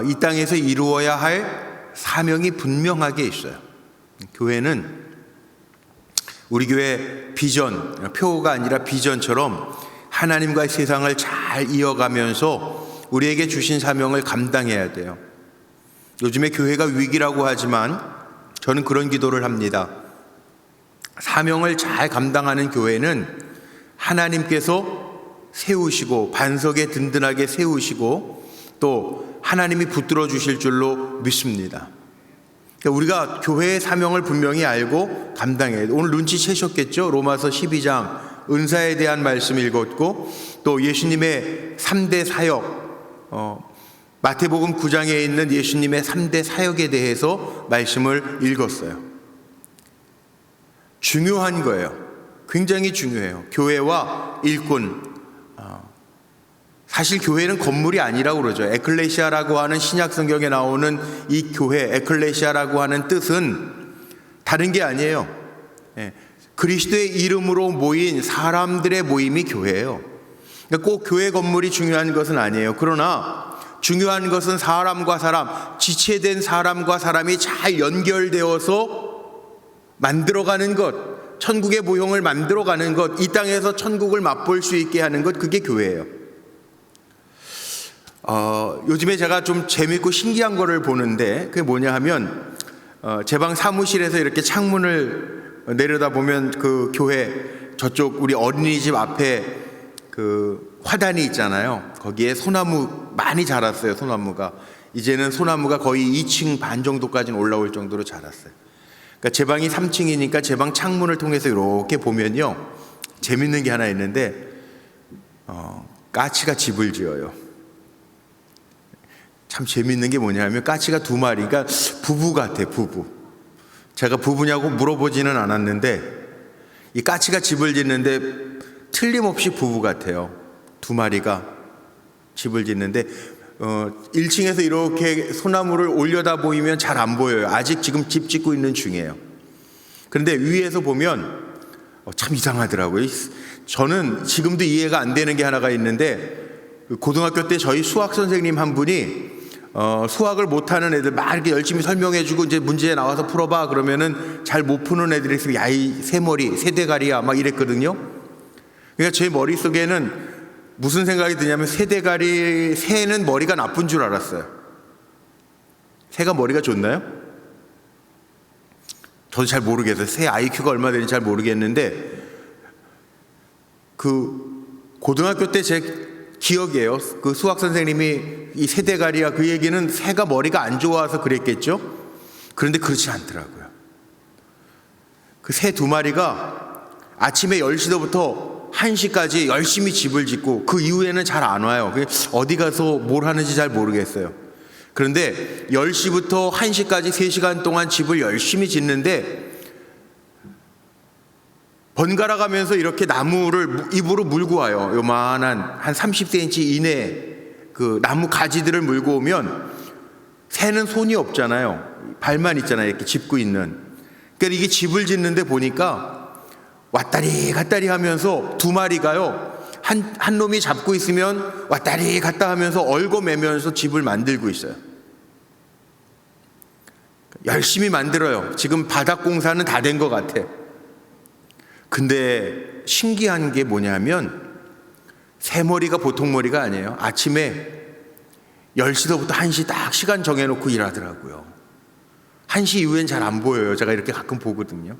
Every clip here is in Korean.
이 땅에서 이루어야 할 사명이 분명하게 있어요. 교회는 우리 교회 비전, 표가 아니라 비전처럼 하나님과의 세상을 잘 이어가면서 우리에게 주신 사명을 감당해야 돼요. 요즘에 교회가 위기라고 하지만 저는 그런 기도를 합니다. 사명을 잘 감당하는 교회는 하나님께서 세우시고 반석에 든든하게 세우시고 또 하나님이 붙들어 주실 줄로 믿습니다. 그러니까 우리가 교회의 사명을 분명히 알고 감당해야 돼요. 오늘 눈치채셨겠죠? 로마서 12장 은사에 대한 말씀 읽었고 또 예수님의 3대 사역, 마태복음 9장에 있는 예수님의 3대 사역에 대해서 말씀을 읽었어요. 중요한 거예요. 굉장히 중요해요. 교회와 일꾼. 사실 교회는 건물이 아니라고 그러죠. 에클레시아라고 하는 신약 성경에 나오는 이 교회, 에클레시아라고 하는 뜻은 다른 게 아니에요. 그리스도의 이름으로 모인 사람들의 모임이 교회예요. 그러니까 꼭 교회 건물이 중요한 것은 아니에요. 그러나 중요한 것은 사람과 사람, 지체된 사람과 사람이 잘 연결되어서 만들어가는 것, 천국의 모형을 만들어가는 것, 이 땅에서 천국을 맛볼 수 있게 하는 것, 그게 교회예요. 요즘에 제가 좀 재밌고 신기한 거를 보는데 그게 뭐냐 하면 제 방 사무실에서 이렇게 창문을 내려다보면 그 교회 저쪽 우리 어린이집 앞에 그 화단이 있잖아요. 거기에 소나무 많이 자랐어요. 소나무가 이제는 소나무가 거의 2층 반 정도까지는 올라올 정도로 자랐어요. 그러니까 제 방이 3층이니까 제 방 창문을 통해서 이렇게 보면요 재밌는 게 하나 있는데 까치가 집을 지어요. 참 재밌는 게 뭐냐면 까치가 2마리, 그러니까 부부 같아, 부부. 제가 부부냐고 물어보지는 않았는데 이 까치가 집을 짓는데 틀림없이 부부 같아요. 2마리가 집을 짓는데 1층에서 이렇게 소나무를 올려다 보이면 잘 안 보여요. 아직 지금 집 짓고 있는 중이에요. 그런데 위에서 보면 참 이상하더라고요. 저는 지금도 이해가 안 되는 게 하나가 있는데 고등학교 때 저희 수학 선생님 한 분이 수학을 못하는 애들 막 이렇게 열심히 설명해주고 이제 문제 나와서 풀어봐 그러면은 잘 못 푸는 애들이 있으면 야, 이 새머리, 새대가리야 막 이랬거든요. 그러니까 제 머릿속에는 무슨 생각이 드냐면 새는 머리가 나쁜 줄 알았어요. 새가 머리가 좋나요? 저도 잘 모르겠어요. 새 IQ가 얼마 되는지 잘 모르겠는데 그 고등학교 때 제 기억이에요. 그 수학 선생님이 이 새대가리야 그 얘기는 새가 머리가 안 좋아서 그랬겠죠. 그런데 그렇지 않더라고요. 그 새 2마리가 아침에 10시부터 1시까지 열심히 집을 짓고 그 이후에는 잘 안 와요. 어디 가서 뭘 하는지 잘 모르겠어요. 그런데 10시부터 1시까지 3시간 동안 집을 열심히 짓는데 번갈아 가면서 이렇게 나무를 입으로 물고 와요. 요만한 한 30cm 이내 그 나무 가지들을 물고 오면 새는 손이 없잖아요. 발만 있잖아요. 이렇게 짚고 있는. 그러니까 이게 집을 짓는데 보니까 왔다리 갔다리 하면서 2마리가요. 한 놈이 잡고 있으면 왔다리 갔다 하면서 얽어매면서 집을 만들고 있어요. 열심히 만들어요. 지금 바닥 공사는 다 된 것 같아. 근데 신기한 게 뭐냐면 새머리가 보통 머리가 아니에요. 아침에 10시부터 1시 딱 시간 정해놓고 일하더라고요. 1시 이후엔 잘 안 보여요. 제가 이렇게 가끔 보거든요.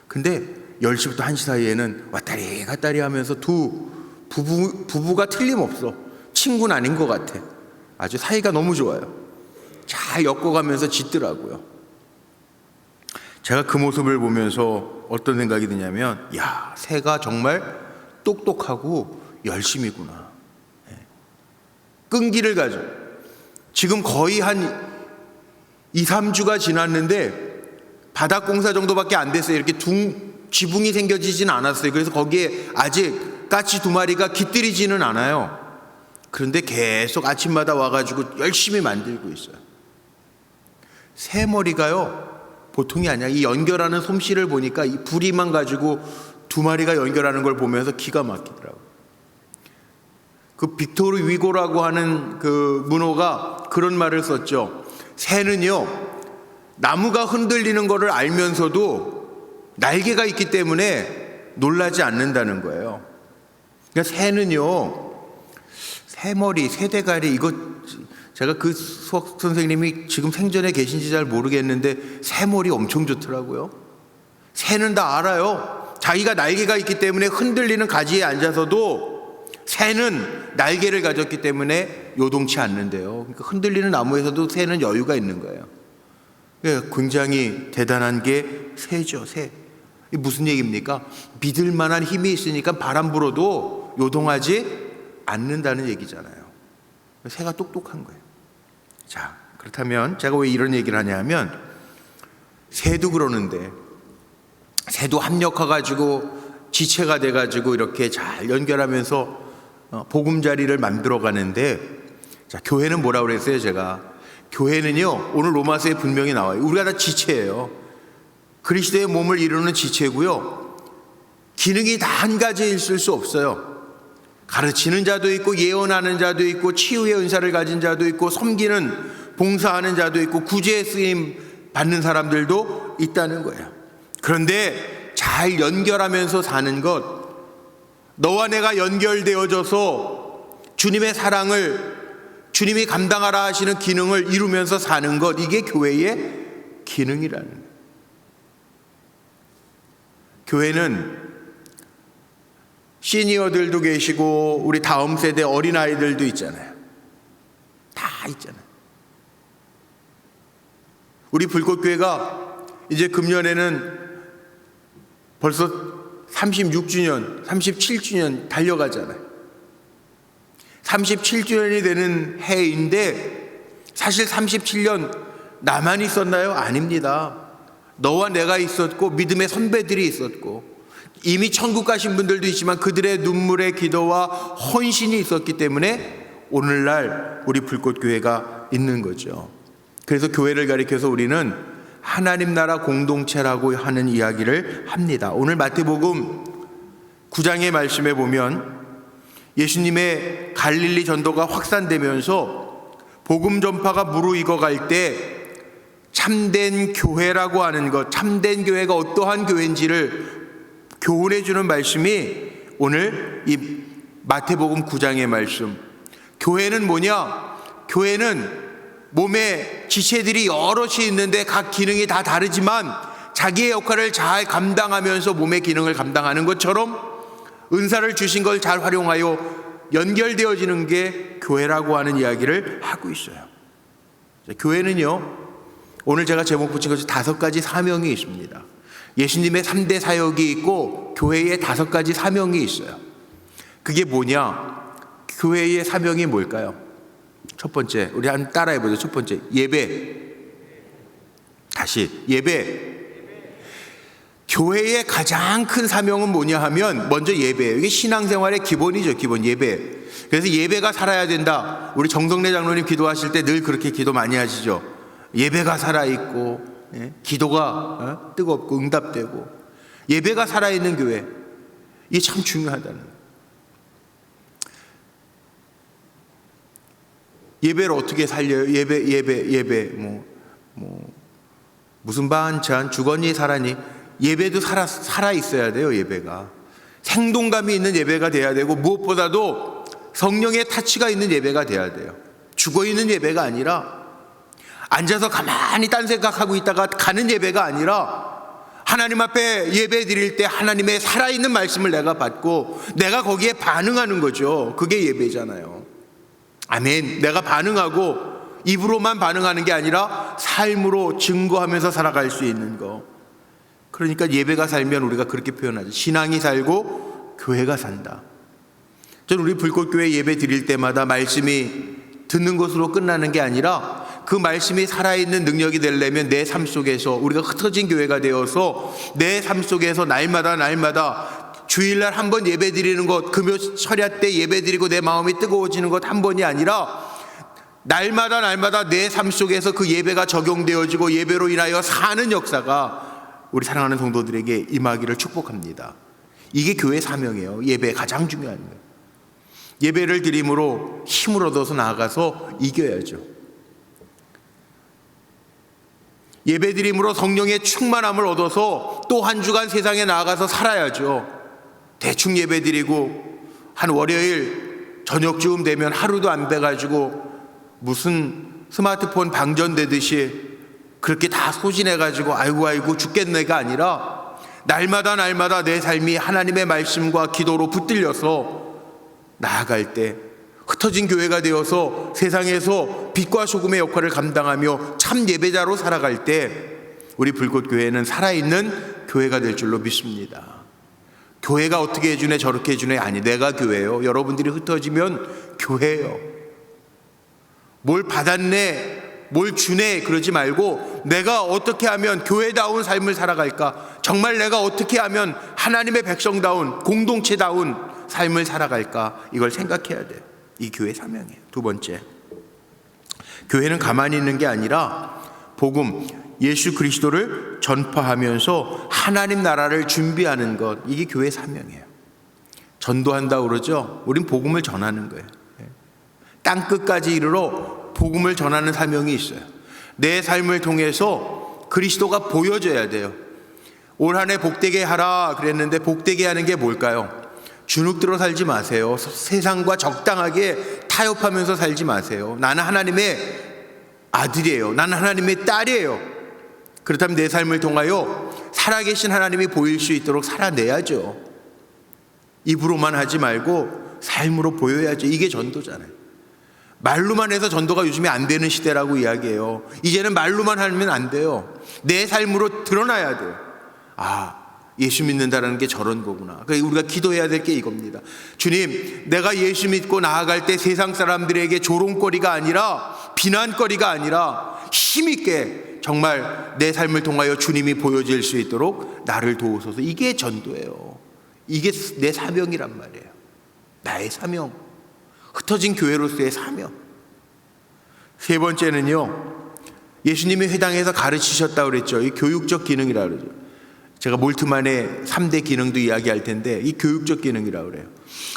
근데 10시부터 1시 사이에는 왔다리 갔다리 하면서 부부가 틀림없어. 친구는 아닌 것 같아. 아주 사이가 너무 좋아요. 잘 엮어가면서 짓더라고요. 제가 그 모습을 보면서 어떤 생각이 드냐면 야, 새가 정말 똑똑하고 열심이구나. 끈기를 가져. 지금 거의 한 2, 3주가 지났는데 바닥 공사 정도밖에 안 됐어요. 이렇게 지붕이 생겨지진 않았어요. 그래서 거기에 아직 까치 2마리가 깃들이지는 않아요. 그런데 계속 아침마다 와가지고 열심히 만들고 있어요. 새머리가요 보통이 아니야. 이 연결하는 솜씨를 보니까 이 부리만 가지고 2마리가 연결하는 걸 보면서 기가 막히더라고요. 그 빅토르 위고라고 하는 그 문호가 그런 말을 썼죠. 새는요, 나무가 흔들리는 것을 알면서도 날개가 있기 때문에 놀라지 않는다는 거예요. 그러니까 새는요, 새머리, 새대가리, 이거 제가 그 수학 선생님이 지금 생전에 계신지 잘 모르겠는데 새머리 엄청 좋더라고요. 새는 다 알아요. 자기가 날개가 있기 때문에 흔들리는 가지에 앉아서도 새는 날개를 가졌기 때문에 요동치 않는데요. 그러니까 흔들리는 나무에서도 새는 여유가 있는 거예요. 굉장히 대단한 게 새죠, 새. 이게 무슨 얘기입니까? 믿을 만한 힘이 있으니까 바람 불어도 요동하지 않는다는 얘기잖아요. 새가 똑똑한 거예요. 자, 그렇다면 제가 왜 이런 얘기를 하냐면, 새도 그러는데, 새도 합력해가지고 지체가 돼가지고 이렇게 잘 연결하면서 보금자리를 만들어 가는데, 자, 교회는 뭐라고 그랬어요, 제가? 교회는요, 오늘 로마서에 분명히 나와요. 우리가 다 지체예요. 그리스도의 몸을 이루는 지체고요. 기능이 다 한 가지 있을 수 없어요. 가르치는 자도 있고, 예언하는 자도 있고, 치유의 은사를 가진 자도 있고, 섬기는, 봉사하는 자도 있고, 구제의 쓰임 받는 사람들도 있다는 거예요. 그런데 잘 연결하면서 사는 것, 너와 내가 연결되어져서 주님의 사랑을, 주님이 감당하라 하시는 기능을 이루면서 사는 것, 이게 교회의 기능이라는 거예요. 교회는 시니어들도 계시고 우리 다음 세대 어린아이들도 있잖아요. 다 있잖아요. 우리 불꽃교회가 이제 금년에는 벌써 36주년, 37주년 달려가잖아요. 37주년이 되는 해인데 사실 37년 나만 있었나요? 아닙니다. 너와 내가 있었고 믿음의 선배들이 있었고 이미 천국 가신 분들도 있지만 그들의 눈물의 기도와 헌신이 있었기 때문에 오늘날 우리 불꽃교회가 있는 거죠. 그래서 교회를 가리켜서 우리는 하나님 나라 공동체라고 하는 이야기를 합니다. 오늘 마태복음 9장의 말씀에 보면 예수님의 갈릴리 전도가 확산되면서 복음 전파가 무르익어갈 때 참된 교회라고 하는 것, 참된 교회가 어떠한 교회인지를 교훈해 주는 말씀이 오늘 이 마태복음 9장의 말씀. 교회는 뭐냐? 교회는 몸에 지체들이 여럿이 있는데 각 기능이 다 다르지만 자기의 역할을 잘 감당하면서 몸의 기능을 감당하는 것처럼 은사를 주신 걸 잘 활용하여 연결되어지는 게 교회라고 하는 이야기를 하고 있어요. 교회는요, 오늘 제가 제목 붙인 것이 5가지 사명이 있습니다. 예수님의 3대 사역이 있고 교회에 5가지 사명이 있어요. 그게 뭐냐? 교회의 사명이 뭘까요? 첫 번째, 우리 한번 따라해보죠. 첫 번째, 예배. 다시, 예배. 교회의 가장 큰 사명은 뭐냐 하면 먼저 예배예요. 이게 신앙생활의 기본이죠. 기본 예배. 그래서 예배가 살아야 된다. 우리 정성래 장로님 기도하실 때 늘 그렇게 기도 많이 하시죠. 예배가 살아있고 기도가 뜨겁고 응답되고 예배가 살아있는 교회, 이게 참 중요하다는 거예요. 예배를 어떻게 살려요? 예배 무슨 반찬 주거니 살아니, 예배도 살아 있어야 돼요. 예배가 생동감이 있는 예배가 돼야 되고 무엇보다도 성령의 타치가 있는 예배가 돼야 돼요. 죽어 있는 예배가 아니라 앉아서 가만히 딴 생각하고 있다가 가는 예배가 아니라 하나님 앞에 예배 드릴 때 하나님의 살아있는 말씀을 내가 받고 내가 거기에 반응하는 거죠. 그게 예배잖아요. 아멘. 내가 반응하고 입으로만 반응하는 게 아니라 삶으로 증거하면서 살아갈 수 있는 거. 그러니까 예배가 살면 우리가 그렇게 표현하죠. 신앙이 살고 교회가 산다. 저는 우리 불꽃교회 예배 드릴 때마다 말씀이 듣는 것으로 끝나는 게 아니라 그 말씀이 살아있는 능력이 되려면 내 삶 속에서 우리가 흩어진 교회가 되어서 내 삶 속에서 날마다 주일날 한 번 예배 드리는 것, 금요 철야 때 예배 드리고 내 마음이 뜨거워지는 것 한 번이 아니라 날마다 내 삶 속에서 그 예배가 적용되어지고 예배로 인하여 사는 역사가 우리 사랑하는 성도들에게 임하기를 축복합니다. 이게 교회 사명이에요. 예배 가장 중요한 거예요. 예배를 드림으로 힘을 얻어서 나아가서 이겨야죠. 예배 드림으로 성령의 충만함을 얻어서 또 한 주간 세상에 나아가서 살아야죠. 대충 예배 드리고 한 월요일 저녁쯤 되면 하루도 안 돼가지고 무슨 스마트폰 방전되듯이 그렇게 다 소진해가지고 아이고 죽겠네가 아니라 날마다 내 삶이 하나님의 말씀과 기도로 붙들려서 나아갈 때 흩어진 교회가 되어서 세상에서 빛과 소금의 역할을 감당하며 참 예배자로 살아갈 때 우리 불꽃교회는 살아있는 교회가 될 줄로 믿습니다. 교회가 어떻게 해주네 저렇게 해주네 아니, 내가 교회예요. 여러분들이 흩어지면 교회예요. 뭘 받았네 뭘 주네 그러지 말고 내가 어떻게 하면 교회다운 삶을 살아갈까, 정말 내가 어떻게 하면 하나님의 백성다운 공동체다운 삶을 살아갈까, 이걸 생각해야 돼요. 이 교회 사명이에요. 두 번째, 교회는 가만히 있는 게 아니라 복음 예수 그리스도를 전파하면서 하나님 나라를 준비하는 것, 이게 교회 사명이에요. 전도한다고 그러죠. 우린 복음을 전하는 거예요. 땅끝까지 이르러 복음을 전하는 사명이 있어요. 내 삶을 통해서 그리스도가 보여져야 돼요. 올 한 해 복되게 하라 그랬는데 복되게 하는 게 뭘까요? 주눅들어 살지 마세요. 세상과 적당하게 타협하면서 살지 마세요. 나는 하나님의 아들이에요. 나는 하나님의 딸이에요. 그렇다면 내 삶을 통하여 살아계신 하나님이 보일 수 있도록 살아내야죠. 입으로만 하지 말고 삶으로 보여야죠. 이게 전도잖아요. 말로만 해서 전도가 요즘에 안 되는 시대라고 이야기해요. 이제는 말로만 하면 안 돼요. 내 삶으로 드러나야 돼요. 예수 믿는다는 게 저런 거구나. 그러니까 우리가 기도해야 될 게 이겁니다. 주님, 내가 예수 믿고 나아갈 때 세상 사람들에게 조롱거리가 아니라 비난거리가 아니라 힘있게 정말 내 삶을 통하여 주님이 보여질 수 있도록 나를 도우소서. 이게 전도예요. 이게 내 사명이란 말이에요. 나의 사명, 흩어진 교회로서의 사명. 세 번째는요, 예수님이 회당에서 가르치셨다고 그랬죠. 이 교육적 기능이라고 그러죠. 제가 몰트만의 3대 기능도 이야기할 텐데 이 교육적 기능이라고 그래요.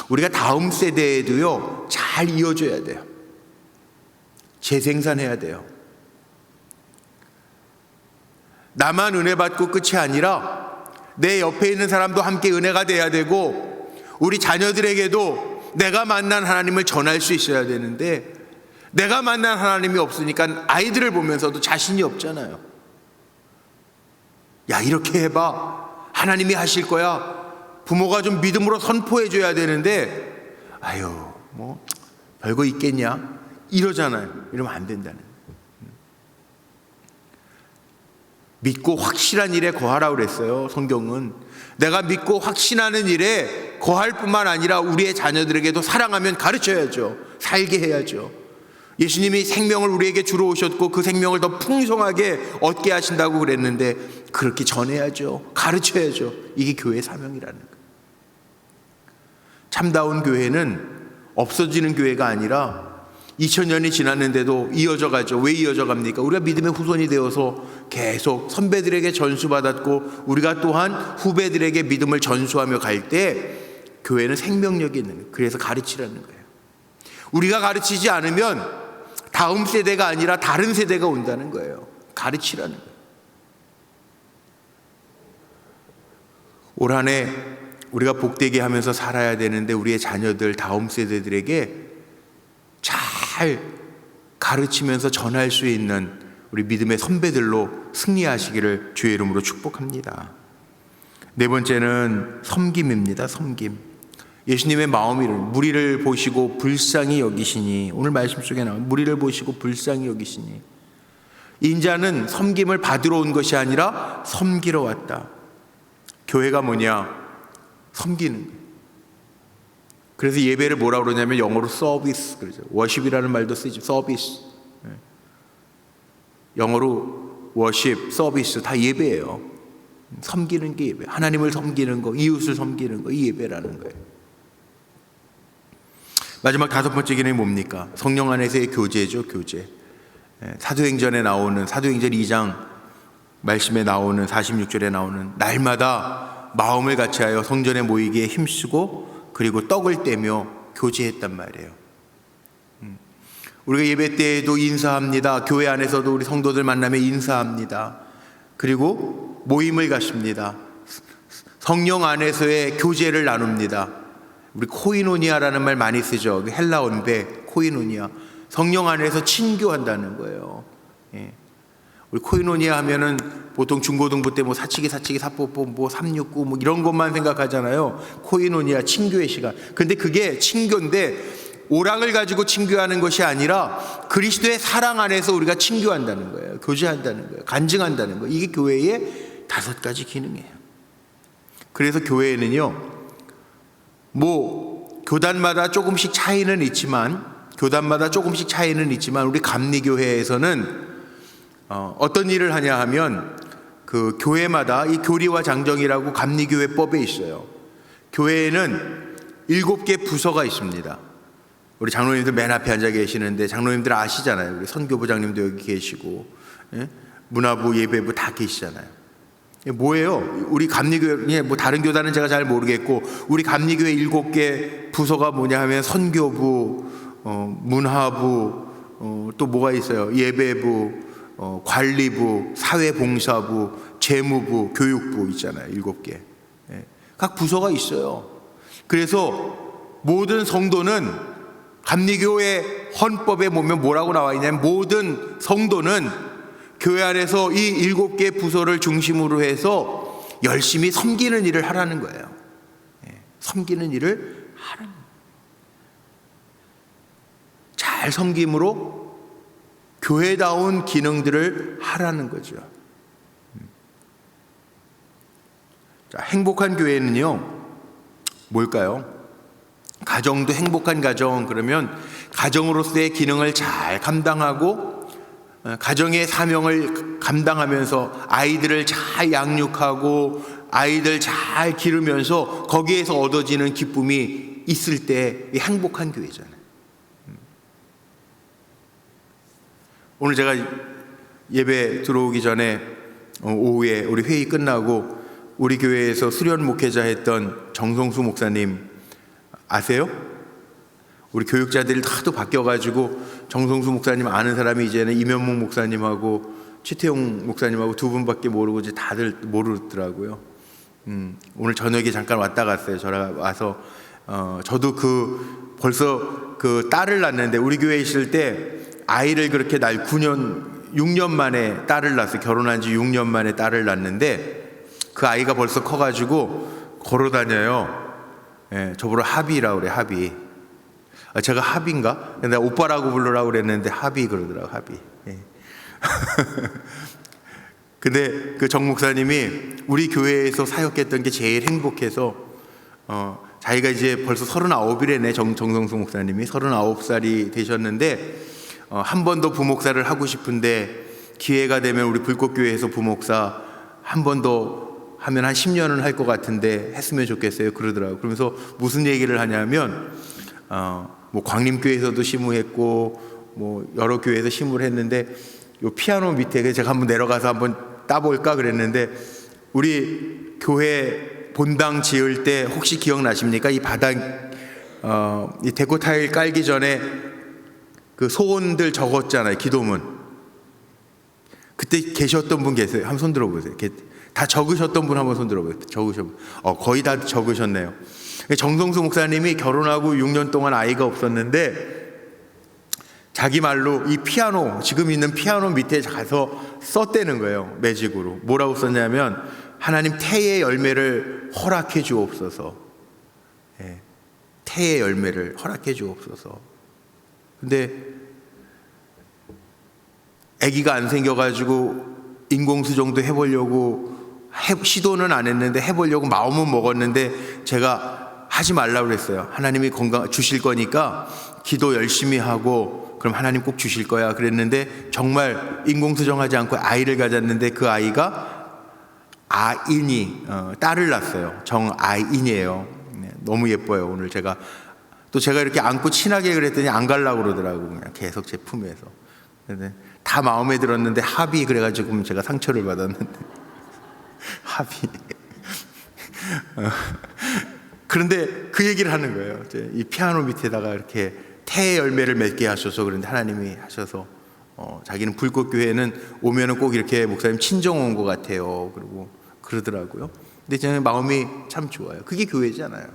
우리가 다음 세대에도요 잘 이어줘야 돼요. 재생산해야 돼요. 나만 은혜 받고 끝이 아니라 내 옆에 있는 사람도 함께 은혜가 돼야 되고 우리 자녀들에게도 내가 만난 하나님을 전할 수 있어야 되는데 내가 만난 하나님이 없으니까 아이들을 보면서도 자신이 없잖아요. 야, 이렇게 해봐. 하나님이 하실 거야. 부모가 좀 믿음으로 선포해 줘야 되는데 뭐 별거 있겠냐 이러잖아요. 이러면 안 된다는. 믿고 확실한 일에 거하라고 그랬어요. 성경은 내가 믿고 확신하는 일에 거할 뿐만 아니라 우리의 자녀들에게도 사랑하면 가르쳐야죠. 살게 해야죠. 예수님이 생명을 우리에게 주러 오셨고 그 생명을 더 풍성하게 얻게 하신다고 그랬는데 그렇게 전해야죠. 가르쳐야죠. 이게 교회 사명이라는 거예요. 참다운 교회는 없어지는 교회가 아니라 2000년이 지났는데도 이어져 가죠. 왜 이어져 갑니까? 우리가 믿음의 후손이 되어서 계속 선배들에게 전수받았고 우리가 또한 후배들에게 믿음을 전수하며 갈 때 교회는 생명력이 있는 거예요. 그래서 가르치라는 거예요. 우리가 가르치지 않으면 다음 세대가 아니라 다른 세대가 온다는 거예요. 가르치라는 거예요. 올 한 해 우리가 복되게 하면서 살아야 되는데 우리의 자녀들 다음 세대들에게 잘 가르치면서 전할 수 있는 우리 믿음의 선배들로 승리하시기를 주의 이름으로 축복합니다. 네 번째는 섬김입니다. 섬김. 예수님의 마음이 무리를 보시고 불쌍히 여기시니, 오늘 말씀 속에 나온 무리를 보시고 불쌍히 여기시니, 인자는 섬김을 받으러 온 것이 아니라 섬기러 왔다. 교회가 뭐냐? 섬기는 거예요. 그래서 예배를 뭐라고 그러냐면 영어로 서비스 그러죠. 워십이라는 말도 쓰죠. 서비스. 영어로 워십, 서비스 다 예배예요. 섬기는 게 예배. 하나님을 섬기는 거, 이웃을 섬기는 거, 이 예배라는 거예요. 마지막 다섯 번째 기능이 뭡니까? 성령 안에서의 교제죠. 교제. 사도행전에 나오는, 사도행전 2장 말씀에 나오는 46절에 나오는 날마다 마음을 같이하여 성전에 모이기에 힘쓰고 그리고 떡을 떼며 교제했단 말이에요. 우리가 예배 때에도 인사합니다. 교회 안에서도 우리 성도들 만나면 인사합니다. 그리고 모임을 갖습니다. 성령 안에서의 교제를 나눕니다. 우리 코이노니아라는 말 많이 쓰죠. 헬라 원배 코이노니아. 성령 안에서 친교한다는 거예요. 예. 우리 코이노니아 하면은 보통 중고등부 때 뭐 사치기, 사뽀뽀, 뭐 369 뭐 이런 것만 생각하잖아요. 코이노니아 친교의 시간. 근데 그게 친교인데 오락을 가지고 친교하는 것이 아니라 그리스도의 사랑 안에서 우리가 친교한다는 거예요. 교제한다는 거예요. 간증한다는 거예요. 이게 교회의 5가지 기능이에요. 그래서 교회에는요, 뭐 교단마다 조금씩 차이는 있지만 우리 감리교회에서는 어떤 일을 하냐 하면 그 교회마다 이 교리와 장정이라고 감리교회법에 있어요. 교회에는 7개 부서가 있습니다. 우리 장로님들 맨 앞에 앉아 계시는데 장로님들 아시잖아요. 우리 선교부장님도 여기 계시고, 예? 문화부, 예배부 다 계시잖아요. 뭐예요? 우리 감리교회, 뭐 다른 교단은 제가 잘 모르겠고, 우리 감리교회 7개 부서가 뭐냐 하면 선교부, 문화부, 또 뭐가 있어요? 예배부, 관리부, 사회봉사부, 재무부, 교육부 있잖아요. 7개. 예. 각 부서가 있어요. 그래서 모든 성도는 감리교회 헌법에 보면 뭐라고 나와 있냐면 모든 성도는 교회 안에서 이 7개 부서를 중심으로 해서 열심히 섬기는 일을 하라는 거예요. 예. 섬기는 일을 하라는 거예요. 잘 섬김으로 교회다운 기능들을 하라는 거죠. 자, 행복한 교회는요, 뭘까요? 가정도 행복한 가정, 그러면 가정으로서의 기능을 잘 감당하고 가정의 사명을 감당하면서 아이들을 잘 양육하고 아이들 잘 기르면서 거기에서 얻어지는 기쁨이 있을 때 행복한 교회잖아요. 오늘 제가 예배 들어오기 전에 오후에 우리 회의 끝나고 우리 교회에서 수련 목회자 했던 정성수 목사님 아세요? 우리 교육자들이 다도 바뀌어가지고 정성수 목사님 아는 사람이 이제는 이면목 목사님하고 최태용 목사님하고 2분밖에 모르고 이제 다들 모르더라고요. 오늘 저녁에 잠깐 왔다 갔어요. 저랑 와서 저도 벌써 그 딸을 낳는데 우리 교회에 있을 때 아이를 그렇게 6년 만에 딸을 낳았어요. 결혼한 지 6년 만에 딸을 낳는데 그 아이가 벌써 커가지고 걸어 다녀요. 예, 저보러 하비라고 그래, 하비. 제가 하비인가? 내가 오빠라고 부르라고 그랬는데 하비 그러더라고, 하비. 예. 근데 그 정 목사님이 우리 교회에서 사역했던 게 제일 행복해서 자기가 이제 벌써 39이래네. 정성수 목사님이 39살이 되셨는데 한 번 더 부목사를 하고 싶은데 기회가 되면 우리 불꽃교회에서 부목사 한 번 더 하면 한 10년은 할 것 같은데 했으면 좋겠어요 그러더라고요. 그러면서 무슨 얘기를 하냐면 뭐 광림교회에서도 심우했고 뭐 여러 교회에서 심우를 했는데 요 피아노 밑에 제가 한번 내려가서 한번 따볼까 그랬는데 우리 교회 본당 지을 때 혹시 기억나십니까? 이 바닥 이 데코 타일 깔기 전에 그 소원들 적었잖아요. 기도문. 그때 계셨던 분 계세요? 한번 손 들어보세요. 다 적으셨던 분 한번 손 들어보세요. 거의 다 적으셨네요. 정성수 목사님이 결혼하고 6년 동안 아이가 없었는데 자기 말로 이 피아노, 지금 있는 피아노 밑에 가서 썼다는 거예요. 매직으로. 뭐라고 썼냐면 하나님 태의 열매를 허락해 주옵소서. 예, 태의 열매를 허락해 주옵소서. 근데 아기가 안 생겨가지고 인공수정도 해보려고 시도는 안 했는데 해보려고 마음은 먹었는데 제가 하지 말라고 그랬어요. 하나님이 건강 주실 거니까 기도 열심히 하고 그럼 하나님 꼭 주실 거야 그랬는데 정말 인공수정하지 않고 아이를 가졌는데 그 아이가 아인이 딸을 낳았어요. 정아인이에요. 네, 너무 예뻐요. 오늘 제가 이렇게 안고 친하게 그랬더니 안 가려고 그러더라고요. 그냥 계속 제 품에서. 다 마음에 들었는데 합의 그래가지고 제가 상처를 받았는데 합의. 그런데 그 얘기를 하는 거예요. 이 피아노 밑에다가 이렇게 태 열매를 맺게 하셔서, 그런데 하나님이 하셔서 자기는 불꽃교회는 오면은 꼭 이렇게 목사님 친정 온 것 같아요. 그리고 그러더라고요. 근데 저는 마음이 참 좋아요. 그게 교회잖아요.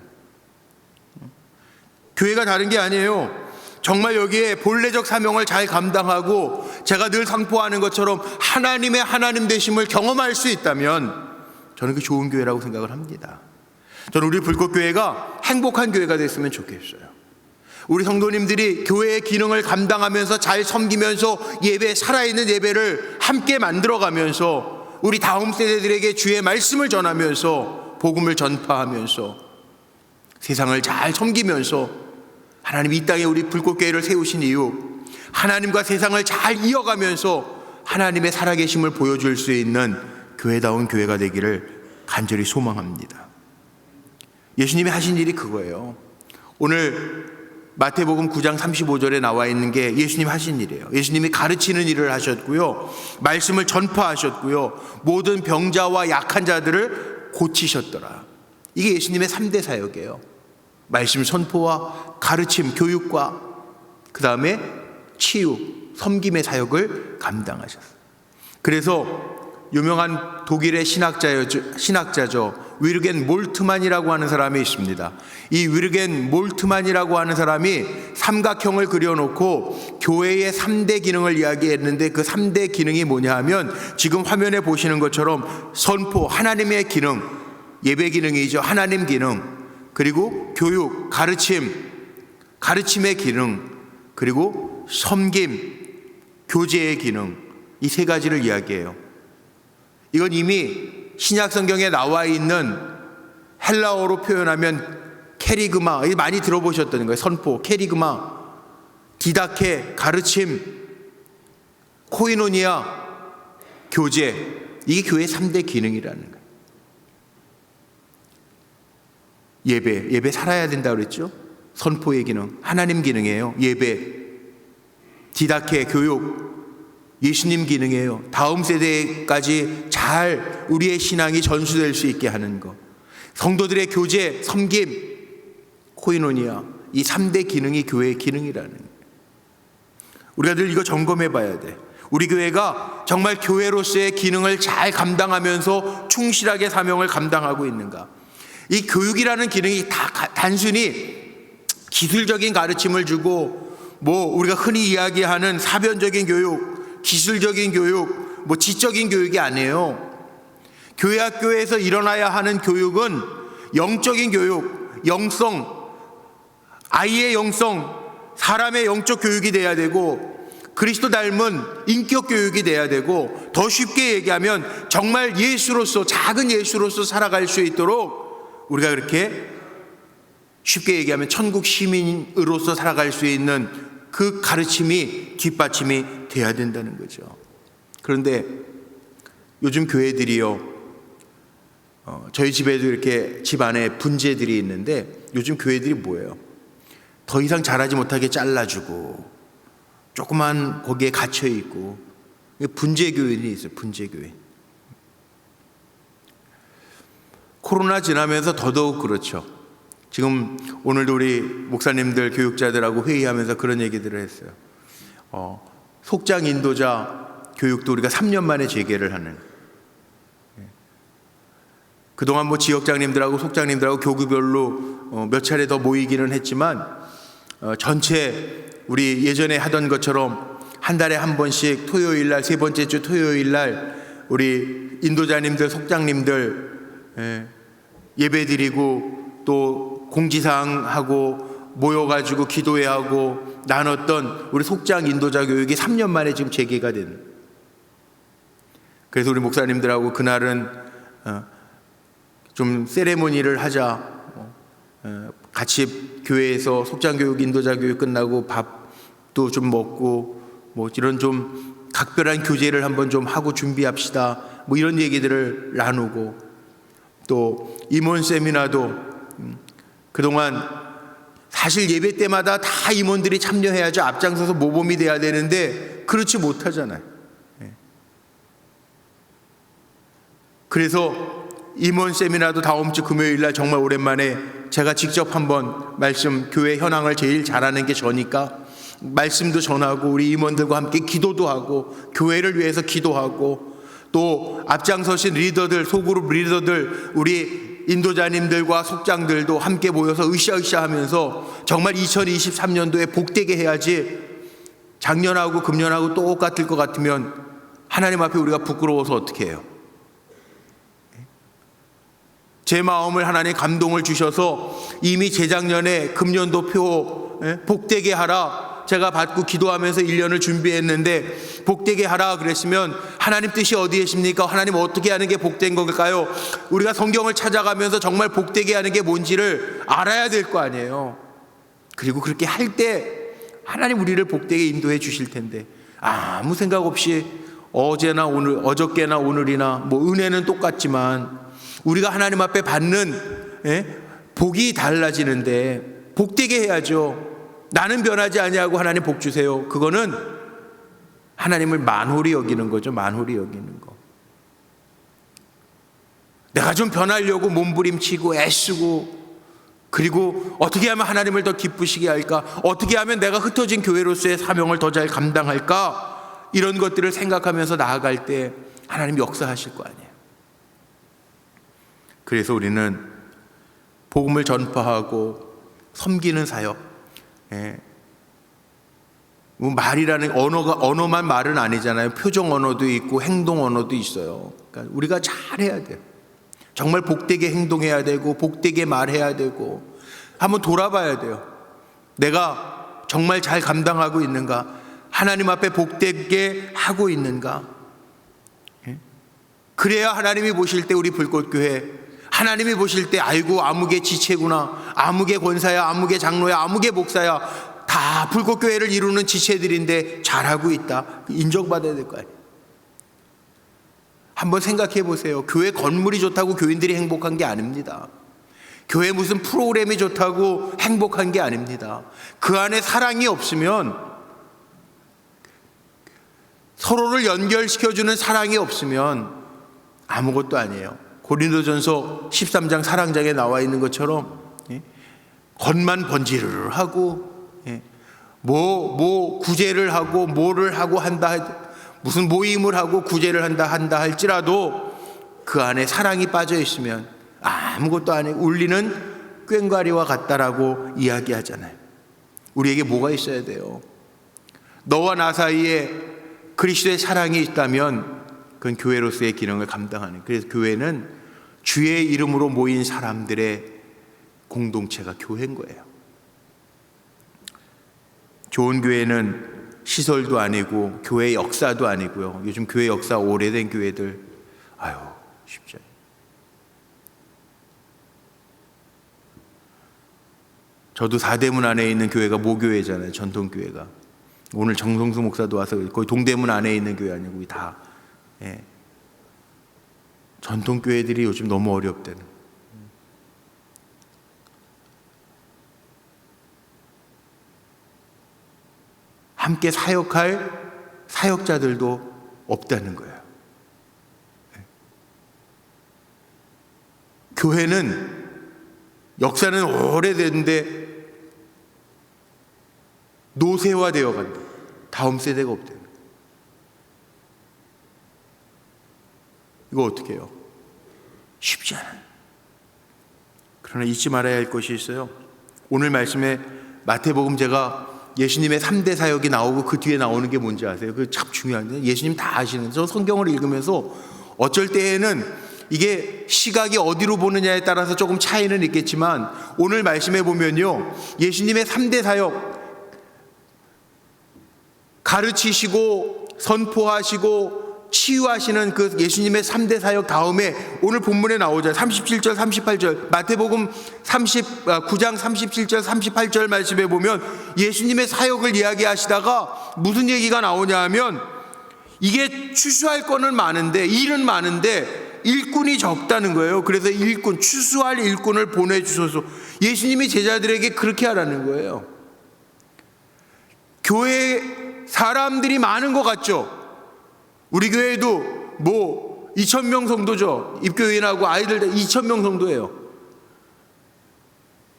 교회가 다른 게 아니에요. 정말 여기에 본래적 사명을 잘 감당하고 제가 늘 상포하는 것처럼 하나님의 하나님 되심을 경험할 수 있다면 저는 그게 좋은 교회라고 생각을 합니다. 저는 우리 불꽃교회가 행복한 교회가 됐으면 좋겠어요. 우리 성도님들이 교회의 기능을 감당하면서 잘 섬기면서 예배, 살아있는 예배를 함께 만들어가면서 우리 다음 세대들에게 주의 말씀을 전하면서 복음을 전파하면서 세상을 잘 섬기면서 하나님 이 땅에 우리 불꽃교회를 세우신 이유, 하나님과 세상을 잘 이어가면서 하나님의 살아계심을 보여줄 수 있는 교회다운 교회가 되기를 간절히 소망합니다. 예수님이 하신 일이 그거예요. 오늘 마태복음 9장 35절에 나와 있는 게 예수님 하신 일이에요. 예수님이 가르치는 일을 하셨고요, 말씀을 전파하셨고요, 모든 병자와 약한 자들을 고치셨더라. 이게 예수님의 3대 사역이에요. 말씀 선포와 가르침, 교육과 그 다음에 치유, 섬김의 사역을 감당하셨어요. 그래서 유명한 독일의 신학자죠. 위르겐 몰트만이라고 하는 사람이 있습니다. 이 위르겐 몰트만이라고 하는 사람이 삼각형을 그려놓고 교회의 3대 기능을 이야기했는데, 그 3대 기능이 뭐냐 하면 지금 화면에 보시는 것처럼 선포, 하나님의 기능, 예배 기능이죠. 하나님 기능, 그리고 교육, 가르침의 기능, 그리고 섬김, 교제의 기능, 이 세 가지를 이야기해요. 이건 이미 신약 성경에 나와 있는 헬라어로 표현하면 캐리그마, 많이 들어보셨던 거예요. 선포, 캐리그마, 디다케, 가르침, 코이노니아, 교제, 이게 교회의 3대 기능이라는 거예요. 예배 살아야 된다고 그랬죠. 선포의 기능, 하나님 기능이에요. 예배, 디다케, 교육, 예수님 기능이에요. 다음 세대까지 잘 우리의 신앙이 전수될 수 있게 하는 것, 성도들의 교제, 섬김, 코이노니아, 이 3대 기능이 교회의 기능이라는 거예요. 우리가 늘 이거 점검해 봐야 돼. 우리 교회가 정말 교회로서의 기능을 잘 감당하면서 충실하게 사명을 감당하고 있는가. 이 교육이라는 기능이 단순히 기술적인 가르침을 주고, 우리가 흔히 이야기하는 사변적인 교육, 기술적인 교육, 지적인 교육이 아니에요. 교회 학교에서 일어나야 하는 교육은 영적인 교육, 영성, 아이의 영성, 사람의 영적 교육이 돼야 되고, 그리스도 닮은 인격 교육이 돼야 되고, 더 쉽게 얘기하면 정말 예수로서, 작은 예수로서 살아갈 수 있도록 우리가 그렇게 쉽게 얘기하면 천국 시민으로서 살아갈 수 있는 그 가르침이 뒷받침이 돼야 된다는 거죠. 그런데 요즘 교회들이요, 저희 집에도 이렇게 집 안에 분재들이 있는데, 요즘 교회들이 뭐예요? 더 이상 자라지 못하게 잘라주고 조그만 거기에 갇혀있고, 분재교인이 있어요. 분재교인. 코로나 지나면서 더더욱 그렇죠. 지금 오늘도 우리 목사님들, 교육자들하고 회의하면서 그런 얘기들을 했어요. 속장 인도자 교육도 우리가 3년 만에 재개를 하는. 그동안 지역장님들하고 속장님들하고 교구별로 몇 차례 더 모이기는 했지만, 전체 우리 예전에 하던 것처럼 한 달에 한 번씩 토요일 날, 세 번째 주 토요일 날 우리 인도자님들, 속장님들 예배드리고 또 공지사항하고 모여가지고 기도회야 하고 나눴던 우리 속장 인도자 교육이 3년 만에 지금 재개가 된. 그래서 우리 목사님들하고 그날은 좀 세레모니를 하자, 같이 교회에서 속장 교육, 인도자 교육 끝나고 밥도 좀 먹고 이런 좀 각별한 교제를 한번 좀 하고 준비합시다, 이런 얘기들을 나누고, 또 임원 세미나도 그동안 사실 예배 때마다 다 임원들이 참여해야죠. 앞장서서 모범이 돼야 되는데 그렇지 못하잖아요. 그래서 임원 세미나도 다음 주 금요일 날 정말 오랜만에 제가 직접 한번 교회 현황을 제일 잘하는 게 저니까 말씀도 전하고 우리 임원들과 함께 기도도 하고 교회를 위해서 기도하고 또 앞장서신 리더들, 소그룹 리더들, 우리 인도자님들과 속장들도 함께 모여서 으쌰으쌰 하면서 정말 2023년도에 복되게 해야지, 작년하고 금년하고 똑같을 것 같으면 하나님 앞에 우리가 부끄러워서 어떻게 해요? 제 마음을 하나님 감동을 주셔서 이미 재작년에 금년도표 복되게 하라 제가 받고 기도하면서 1년을 준비했는데 복되게 하라 그랬으면 하나님 뜻이 어디에 계십니까? 하나님 어떻게 하는 게 복된 걸까요? 우리가 성경을 찾아가면서 정말 복되게 하는 게 뭔지를 알아야 될 거 아니에요. 그리고 그렇게 할 때 하나님 우리를 복되게 인도해 주실 텐데 아무 생각 없이 어제나 오늘, 어저께나 오늘이나 뭐 은혜는 똑같지만 우리가 하나님 앞에 받는 복이 달라지는데 복되게 해야죠. 나는 변하지 아니하고 하나님 복 주세요. 그거는 하나님을 만홀히 여기는 거죠. 만홀히 여기는 거. 내가 좀 변하려고 몸부림치고 애쓰고 그리고 어떻게 하면 하나님을 더 기쁘시게 할까? 어떻게 하면 내가 흩어진 교회로서의 사명을 더 잘 감당할까? 이런 것들을 생각하면서 나아갈 때 하나님 역사하실 거 아니에요. 그래서 우리는 복음을 전파하고 섬기는 사역, 뭐 말이라는 언어만 말은 아니잖아요. 표정 언어도 있고 행동 언어도 있어요. 그러니까 우리가 잘해야 돼요. 정말 복되게 행동해야 되고 복되게 말해야 되고 한번 돌아봐야 돼요. 내가 정말 잘 감당하고 있는가? 하나님 앞에 복되게 하고 있는가? 그래야 하나님이 보실 때 우리 불꽃교회, 하나님이 보실 때 아이고 아무개 지체구나, 아무개 권사야, 아무개 장로야, 아무개 목사야, 다 불꽃교회를 이루는 지체들인데 잘하고 있다, 인정받아야 될 거 아니에요. 한번 생각해 보세요. 교회 건물이 좋다고 교인들이 행복한 게 아닙니다. 교회 무슨 프로그램이 좋다고 행복한 게 아닙니다. 그 안에 사랑이 없으면, 서로를 연결시켜주는 사랑이 없으면 아무것도 아니에요. 고린도전서 13장 사랑장에 나와 있는 것처럼 겉만 번지르르하고 뭐 구제를 하고 뭐를 하고 한다, 무슨 모임을 하고 구제를 한다 할지라도 그 안에 사랑이 빠져 있으면 아무것도 아니고 울리는 꽹과리와 같다라고 이야기하잖아요. 우리에게 뭐가 있어야 돼요? 너와 나 사이에 그리스도의 사랑이 있다면 그건 교회로서의 기능을 감당하는, 그래서 교회는 주의 이름으로 모인 사람들의 공동체가 교회인 거예요. 좋은 교회는 시설도 아니고 교회 역사도 아니고요. 요즘 교회 역사 오래된 교회들 쉽지 않아요. 저도 사대문 안에 있는 교회가 모교회잖아요. 전통교회가. 오늘 정성수 목사도 와서 거의 동대문 안에 있는 교회 아니고 다 전통교회들이 요즘 너무 어렵대는. 함께 사역할 사역자들도 없다는 거예요. 교회는 역사는 오래됐는데 노쇠화되어 간다. 다음 세대가 없대요. 이거 어떻게 해요? 쉽지 않아요. 그러나 잊지 말아야 할 것이 있어요. 오늘 말씀에 마태복음, 제가 예수님의 3대 사역이 나오고 그 뒤에 나오는 게 뭔지 아세요? 그게 참 중요한데, 예수님 다 아시는, 저 성경을 읽으면서 어쩔 때에는 이게 시각이 어디로 보느냐에 따라서 조금 차이는 있겠지만 오늘 말씀에 보면요, 예수님의 3대 사역, 가르치시고 선포하시고 치유하시는 그 예수님의 3대 사역 다음에 오늘 본문에 나오잖아요. 37절 38절 마태복음 9장 37절 38절 말씀에 보면 예수님의 사역을 이야기하시다가 무슨 얘기가 나오냐 하면, 이게 추수할 거는 많은데, 일은 많은데 일꾼이 적다는 거예요. 그래서 추수할 일꾼을 보내주소서. 예수님이 제자들에게 그렇게 하라는 거예요. 교회 사람들이 많은 것 같죠? 우리 교회도 뭐 2,000명 정도죠. 입교인하고 아이들 다 2,000명 정도예요.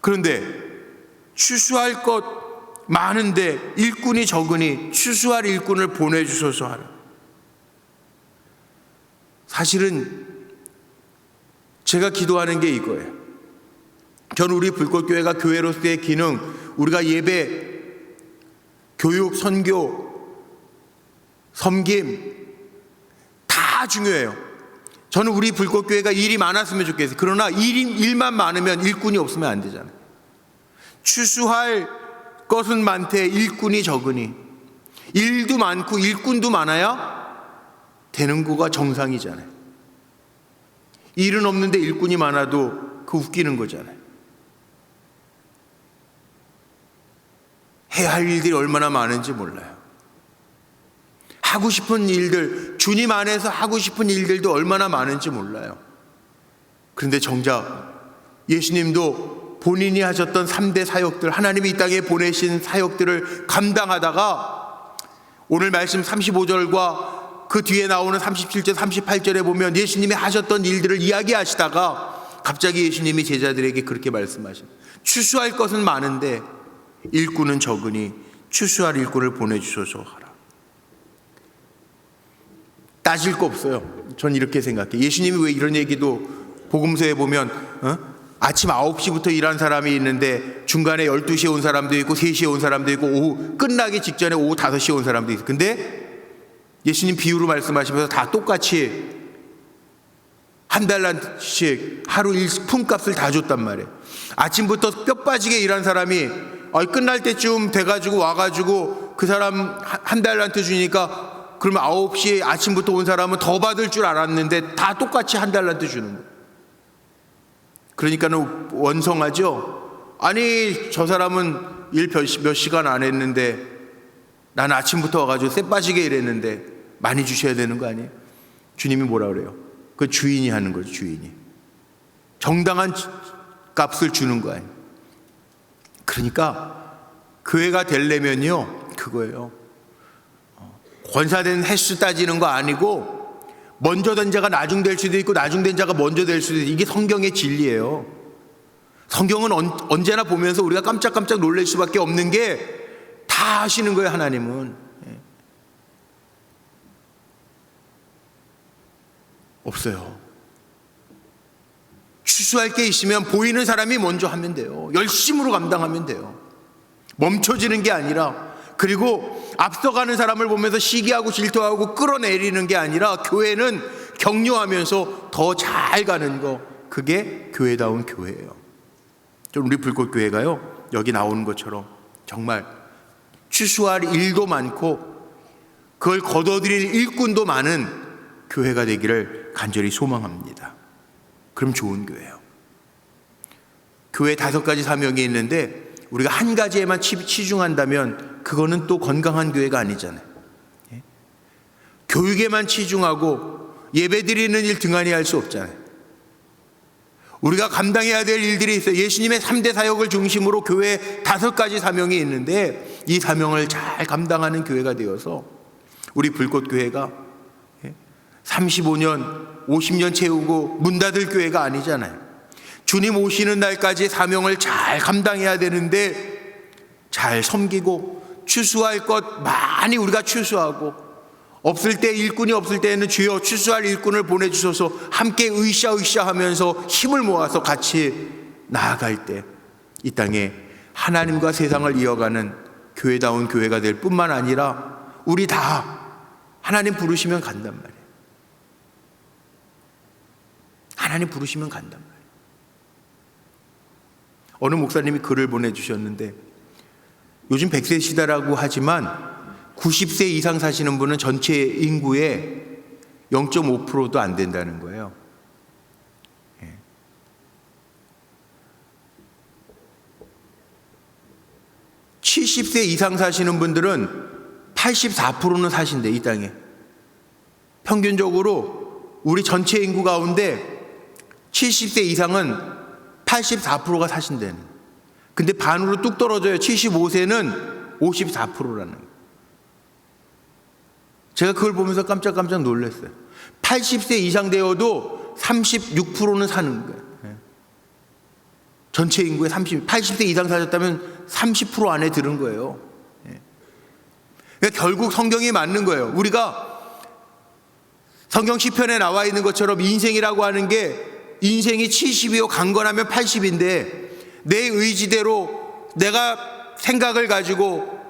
그런데 추수할 것 많은데 일꾼이 적으니 추수할 일꾼을 보내주소서 하라. 사실은 제가 기도하는 게 이거예요. 저는 우리 불꽃교회가 교회로서의 기능, 우리가 예배, 교육, 선교, 섬김 다 중요해요. 저는 우리 불꽃교회가 일이 많았으면 좋겠어요. 그러나 일만 많으면 일꾼이 없으면 안 되잖아요. 추수할 것은 많되 일꾼이 적으니, 일도 많고 일꾼도 많아야 되는 거가 정상이잖아요. 일은 없는데 일꾼이 많아도 그 웃기는 거잖아요. 해야 할 일들이 얼마나 많은지 몰라요. 하고 싶은 일들, 주님 안에서 하고 싶은 일들도 얼마나 많은지 몰라요. 그런데 정작 예수님도 본인이 하셨던 3대 사역들, 하나님이 이 땅에 보내신 사역들을 감당하다가 오늘 말씀 35절과 그 뒤에 나오는 37절, 38절에 보면 예수님이 하셨던 일들을 이야기하시다가 갑자기 예수님이 제자들에게 그렇게 말씀하십니다. 추수할 것은 많은데 일꾼은 적으니 추수할 일꾼을 보내주소서 하라. 따질 거 없어요. 전 이렇게 생각해요. 예수님이 왜 이런 얘기도 복음서에 보면 아침 9시부터 일한 사람이 있는데 중간에 12시에 온 사람도 있고 3시에 온 사람도 있고 오후 끝나기 직전에 오후 5시에 온 사람도 있어요. 근데 예수님 비유로 말씀하시면서 다 똑같이 한 달란트씩 하루 품값을 다 줬단 말이에요. 아침부터 뼈 빠지게 일한 사람이 끝날 때쯤 돼가지고 와가지고 그 사람 한 달란트 주니까 그러면 9시에 아침부터 온 사람은 더 받을 줄 알았는데 다 똑같이 한 달란트 주는 거예요. 그러니까는 원성하죠. 아니 저 사람은 일 몇 시간 안 했는데 나는 아침부터 와가지고 쎄 빠지게 일했는데 많이 주셔야 되는 거 아니에요? 주님이 뭐라 그래요? 그 주인이 하는 거죠. 주인이 정당한 값을 주는 거 아니에요? 그러니까 교회가 되려면요 그거예요. 권사된 횟수 따지는 거 아니고 먼저 된 자가 나중 될 수도 있고 나중 된 자가 먼저 될 수도 있고, 이게 성경의 진리예요. 성경은 언제나 보면서 우리가 깜짝깜짝 놀랄 수밖에 없는 게 다 하시는 거예요. 하나님은 없어요. 추수할 게 있으면 보이는 사람이 먼저 하면 돼요. 열심으로 감당하면 돼요. 멈춰지는 게 아니라, 그리고 앞서가는 사람을 보면서 시기하고 질투하고 끌어내리는 게 아니라 교회는 격려하면서 더 잘 가는 거, 그게 교회다운 교회예요. 좀 우리 불꽃교회가요 여기 나오는 것처럼 정말 추수할 일도 많고 그걸 거둬들일 일꾼도 많은 교회가 되기를 간절히 소망합니다. 그럼 좋은 교회예요. 교회 5가지 사명이 있는데 우리가 한 가지에만 치중한다면 그거는 또 건강한 교회가 아니잖아요. 교육에만 치중하고 예배드리는 일 등한히 할 수 없잖아요. 우리가 감당해야 될 일들이 있어요. 예수님의 3대 사역을 중심으로 교회에 5가지 사명이 있는데 이 사명을 잘 감당하는 교회가 되어서 우리 불꽃교회가 35년, 50년 채우고 문 닫을 교회가 아니잖아요. 주님 오시는 날까지 사명을 잘 감당해야 되는데 잘 섬기고 추수할 것 많이 우리가 추수하고, 없을 때 일꾼이 없을 때에는 주여 추수할 일꾼을 보내주셔서 함께 으쌰으쌰 하면서 힘을 모아서 같이 나아갈 때 이 땅에 하나님과 세상을 이어가는 교회다운 교회가 될 뿐만 아니라 우리 다 하나님 부르시면 간단 말이에요. 하나님 부르시면 간단 말이에요. 어느 목사님이 글을 보내주셨는데 요즘 100세 시대라고 하지만 90세 이상 사시는 분은 전체 인구의 0.5%도 안 된다는 거예요. 70세 이상 사시는 분들은 84%는 사신대, 이 땅에. 평균적으로 우리 전체 인구 가운데 70세 이상은 84%가 사신대는. 근데 반으로 뚝 떨어져요. 75세는 54%라는 거예요. 제가 그걸 보면서 깜짝 놀랐어요. 80세 이상 되어도 36%는 사는 거예요. 전체 인구의 80세 이상 사셨다면 30% 안에 드는 거예요. 그러니까 결국 성경이 맞는 거예요. 우리가 성경 시편에 나와 있는 것처럼 인생이라고 하는 게 인생이 70이요 강건하면 80인데 내 의지대로 내가 생각을 가지고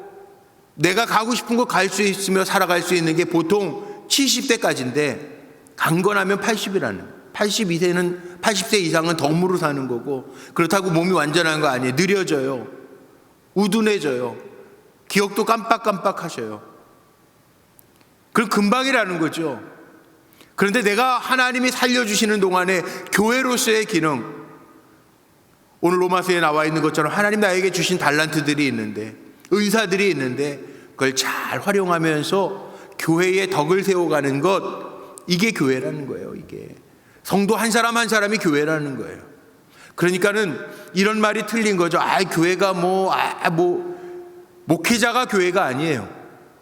내가 가고 싶은 곳 갈 수 있으며 살아갈 수 있는 게 보통 70대까지인데 강건하면 80이라는 80세 이상은 덤으로 사는 거고 그렇다고 몸이 완전한 거 아니에요. 느려져요. 우둔해져요. 기억도 깜빡깜빡하셔요. 그럼 금방이라는 거죠. 그런데 내가 하나님이 살려주시는 동안에 교회로서의 기능, 오늘 로마서에 나와 있는 것처럼 하나님 나에게 주신 달란트들이 있는데 은사들이 있는데 그걸 잘 활용하면서 교회의 덕을 세워가는 것, 이게 교회라는 거예요. 이게 성도 한 사람 한 사람이 교회라는 거예요. 그러니까는 이런 말이 틀린 거죠. 교회가 목회자가 교회가 아니에요.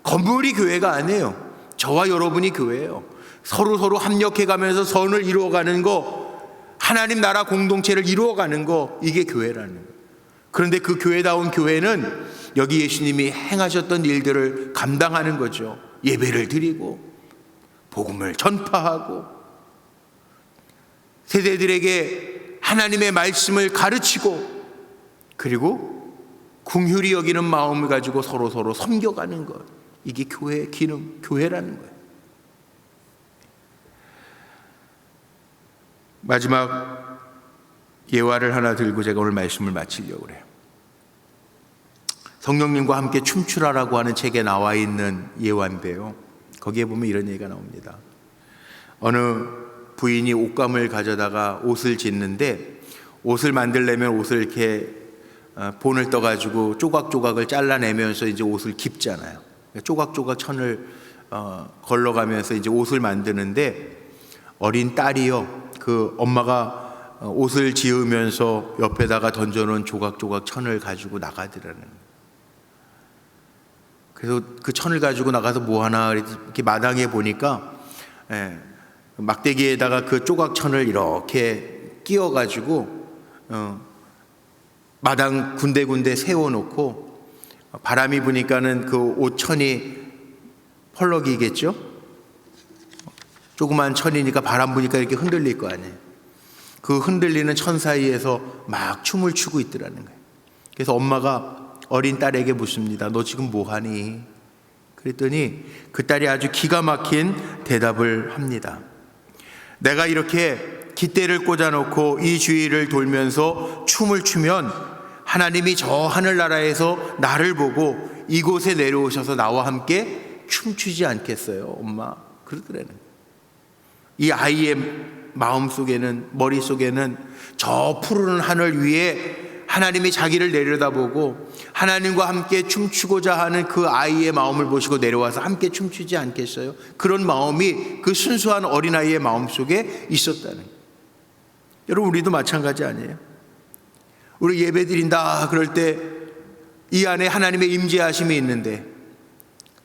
건물이 교회가 아니에요. 저와 여러분이 교회예요. 서로 합력해가면서 선을 이루어가는 거, 하나님 나라 공동체를 이루어가는 거, 이게 교회라는 거예요. 그런데 그 교회다운 교회는 여기 예수님이 행하셨던 일들을 감당하는 거죠. 예배를 드리고 복음을 전파하고 세대들에게 하나님의 말씀을 가르치고 그리고 긍휼히 여기는 마음을 가지고 서로 섬겨가는 것, 이게 교회의 기능, 교회라는 거예요. 마지막 예화를 하나 들고 제가 오늘 말씀을 마치려고 그래요. 성령님과 함께 춤추라라고 하는 책에 나와 있는 예화인데요, 거기에 보면 이런 얘기가 나옵니다. 어느 부인이 옷감을 가져다가 옷을 짓는데 옷을 만들려면 옷을 이렇게 본을 떠가지고 조각조각을 잘라내면서 이제 옷을 깁잖아요. 조각조각 천을 걸러가면서 이제 옷을 만드는데 어린 딸이요, 그 엄마가 옷을 지으면서 옆에다가 던져놓은 조각조각 천을 가지고 나가더라는 거예요. 그래서 그 천을 가지고 나가서 뭐 하나 이렇게 마당에 보니까 막대기에다가 그 조각 천을 이렇게 끼워가지고 마당 군데군데 세워놓고 바람이 부니까는 그 옷천이 펄럭이겠죠? 조그만 천이니까 바람 부니까 이렇게 흔들릴 거 아니에요. 그 흔들리는 천 사이에서 막 춤을 추고 있더라는 거예요. 그래서 엄마가 어린 딸에게 묻습니다. 너 지금 뭐 하니? 그랬더니 그 딸이 아주 기가 막힌 대답을 합니다. 내가 이렇게 깃대를 꽂아놓고 이 주위를 돌면서 춤을 추면 하나님이 저 하늘나라에서 나를 보고 이곳에 내려오셔서 나와 함께 춤추지 않겠어요, 엄마? 그러더라는 거예요. 이 아이의 마음속에는, 머릿속에는 저 푸르른 하늘 위에 하나님이 자기를 내려다보고 하나님과 함께 춤추고자 하는 그 아이의 마음을 보시고 내려와서 함께 춤추지 않겠어요? 그런 마음이 그 순수한 어린아이의 마음속에 있었다는 거예요. 여러분, 우리도 마찬가지 아니에요? 우리 예배 드린다 그럴 때 이 안에 하나님의 임재하심이 있는데,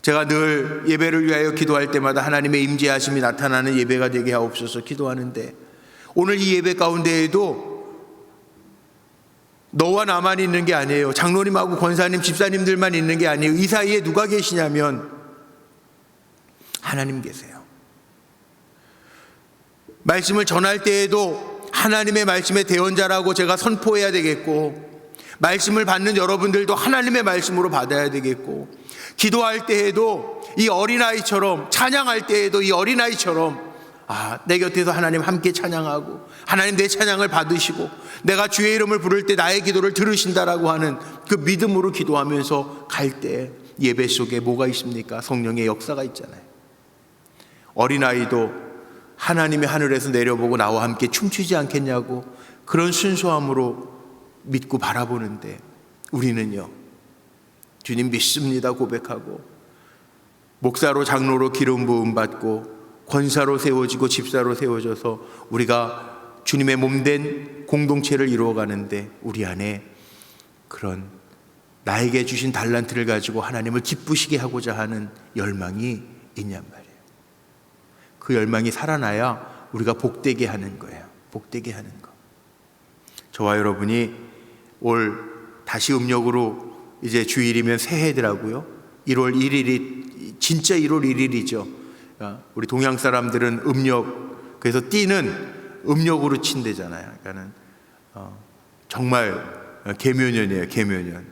제가 늘 예배를 위하여 기도할 때마다 하나님의 임재하심이 나타나는 예배가 되게 하옵소서 기도하는데, 오늘 이 예배 가운데에도 너와 나만 있는 게 아니에요. 장로님하고 권사님, 집사님들만 있는 게 아니에요. 이 사이에 누가 계시냐면 하나님 계세요. 말씀을 전할 때에도 하나님의 말씀의 대언자라고 제가 선포해야 되겠고, 말씀을 받는 여러분들도 하나님의 말씀으로 받아야 되겠고, 기도할 때에도 이 어린아이처럼, 찬양할 때에도 이 어린아이처럼 내 곁에서 하나님 함께 찬양하고 하나님 내 찬양을 받으시고 내가 주의 이름을 부를 때 나의 기도를 들으신다라고 하는 그 믿음으로 기도하면서 갈 때 예배 속에 뭐가 있습니까? 성령의 역사가 있잖아요. 어린아이도 하나님의 하늘에서 내려보고 나와 함께 춤추지 않겠냐고 그런 순수함으로 믿고 바라보는데, 우리는요, 주님 믿습니다 고백하고 목사로 장로로 기름 부음 받고 권사로 세워지고 집사로 세워져서 우리가 주님의 몸된 공동체를 이루어가는데 우리 안에 그런 나에게 주신 달란트를 가지고 하나님을 기쁘시게 하고자 하는 열망이 있냔 말이에요. 그 열망이 살아나야 우리가 복되게 하는 거예요. 복되게 하는 거. 저와 여러분이 올 다시 음력으로 이제 주일이면 새해더라고요. 1월 1일이 진짜 1월 1일이죠. 우리 동양 사람들은 음력, 그래서 띠는 음력으로 친대잖아요. 그러니까는 정말 계묘년이에요. 계묘년.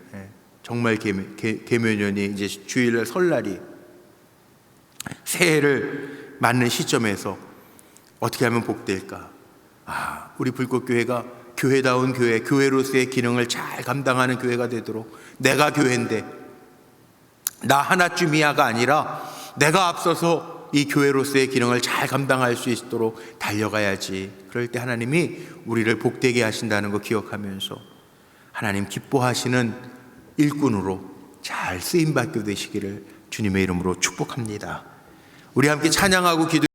정말 계묘년이 이제 주일날 설날이 새해를 맞는 시점에서 어떻게 하면 복될까? 우리 불꽃교회가 교회다운 교회, 교회로서의 기능을 잘 감당하는 교회가 되도록, 내가 교회인데 나 하나쯤이야가 아니라 내가 앞서서 이 교회로서의 기능을 잘 감당할 수 있도록 달려가야지. 그럴 때 하나님이 우리를 복되게 하신다는 거 기억하면서 하나님 기뻐하시는 일꾼으로 잘 쓰임받게 되시기를 주님의 이름으로 축복합니다. 우리 함께 찬양하고 기도